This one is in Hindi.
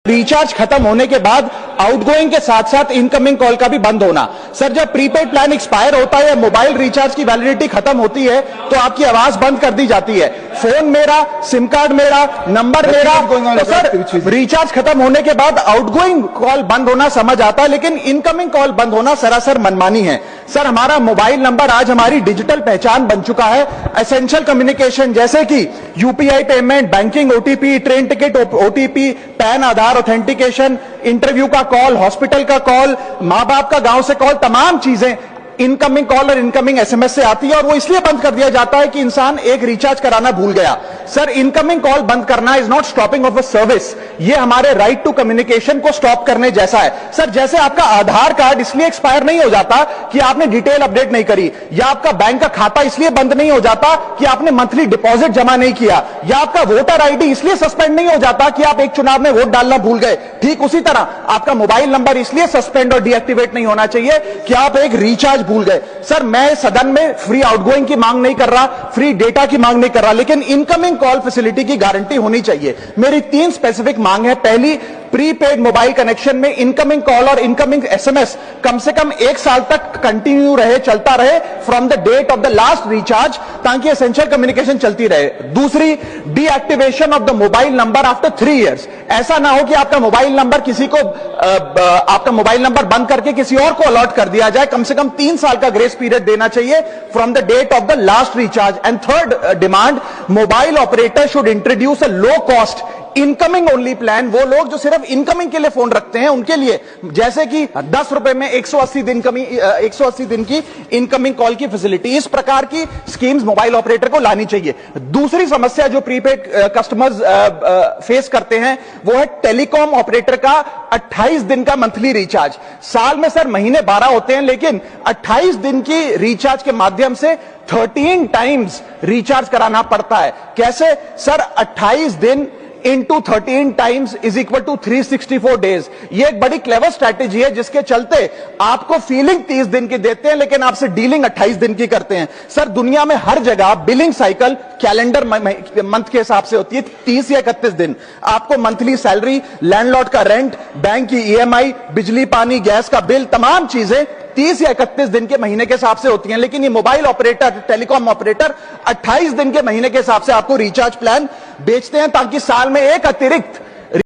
रिचार्ज खत्म होने के बाद आउटगोइंग के साथ साथ इनकमिंग कॉल का भी बंद होना। सर, जब प्रीपेड प्लान एक्सपायर होता है, मोबाइल रिचार्ज की वैलिडिटी खत्म होती है, तो आपकी आवाज बंद कर दी जाती है। फोन मेरा, सिम कार्ड मेरा, नंबर मेरा, तो सर रिचार्ज खत्म होने के बाद आउटगोइंग कॉल बंद होना समझ आता है, लेकिन इनकमिंग कॉल बंद होना सरासर मनमानी है। सर, हमारा मोबाइल नंबर आज हमारी डिजिटल पहचान बन चुका है। एसेंशियल कम्युनिकेशन जैसे कि UPI payment, banking OTP, train ticket OTP, PAN Aadhaar authentication, interview का कॉल, हॉस्पिटल का कॉल, मां बाप का गांव से कॉल, तमाम चीजें इनकमिंग कॉल और इनकमिंग एसएमएस से आती है, और वो इसलिए बंद कर दिया जाता है कि इंसान एक रिचार्ज कराना भूल गया। सर, इनकमिंग कॉल बंद करना is not stopping of a service, ये हमारे राइट टू कम्युनिकेशन को स्टॉप करने जैसा है। सर, जैसे आपका आधार कार्ड इसलिए एक्सपायर नहीं हो जाता कि आपने डिटेल अपडेट नहीं करी, या आपका बैंक का खाता इसलिए बंद नहीं हो जाता कि आपने मंथली डिपॉजिट जमा नहीं किया, या आपका वोटर आईडी इसलिए सस्पेंड नहीं हो जाता कि आप एक चुनाव में वोट डालना भूल गए, ठीक उसी तरह आपका मोबाइल नंबर इसलिए सस्पेंड और डीएक्टिवेट नहीं होना चाहिए कि आप एक रिचार्ज भूल गए। सर, मैं सदन में फ्री आउटगोइंग की मांग नहीं कर रहा, फ्री डेटा की मांग नहीं कर रहा, लेकिन इनकमिंग कॉल फैसिलिटी की गारंटी होनी चाहिए। मेरी 3 स्पेसिफिक मांग है। पहली, प्रीपेड मोबाइल कनेक्शन में इनकमिंग कॉल और इनकमिंग एसएमएस कम से कम 1 साल तक कंटिन्यू रहे, चलता रहे from the date of the last recharge, ताकि एसेंशियल कम्युनिकेशन चलती रहे। दूसरी, deactivation of the mobile number after 3 years. ऐसा ना हो कि आपका मोबाइल नंबर किसी को आपका मोबाइल नंबर बंद करके किसी और को अलॉट कर दिया जाए। कम से कम 3 साल का ग्रेस पीरियड देना चाहिए from the date of the last recharge. And third demand, mobile operator should introduce a low cost incoming only plan. वो लोग जो सिर्फ इनकमिंग के लिए फोन रखते हैं उनके लिए, जैसे कि 10 रुपए में 180 दिन की इनकमिंग कॉल की फैसिलिटी, इस प्रकार की स्कीम्स मोबाइल ऑपरेटर को लानी चाहिए। दूसरी समस्या जो प्रीपेड कस्टमर्स फेस करते हैं वो है टेलीकॉम ऑपरेटर का 28 दिन का मंथली रिचार्ज। साल में सर महीने 12 होते हैं, लेकिन 28 दिन की रिचार्ज के माध्यम से 13 टाइम्स रिचार्ज कराना पड़ता है। कैसे सर? 28 दिन into 13 times is equal to 364 days. ये एक बड़ी क्लेवर स्ट्रैटेजी है, जिसके चलते आपको फीलिंग 30 दिन की देते हैं, लेकिन आपसे डीलिंग 28 दिन की करते हैं। सर, दुनिया में हर जगह बिलिंग साइकिल कैलेंडर मंथ के हिसाब से होती है, 30 या 31 दिन। आपको मंथली सैलरी, लैंडलॉर्ड का रेंट, बैंक की ईएमआई, बिजली पानी गैस का बिल, तमाम चीजें 30 या 31 दिन के महीने के हिसाब से होती हैं। लेकिन ये मोबाइल ऑपरेटर, टेलीकॉम ऑपरेटर 28 दिन के महीने के हिसाब से आपको रिचार्ज प्लान बेचते हैं, ताकि साल में एक अतिरिक्त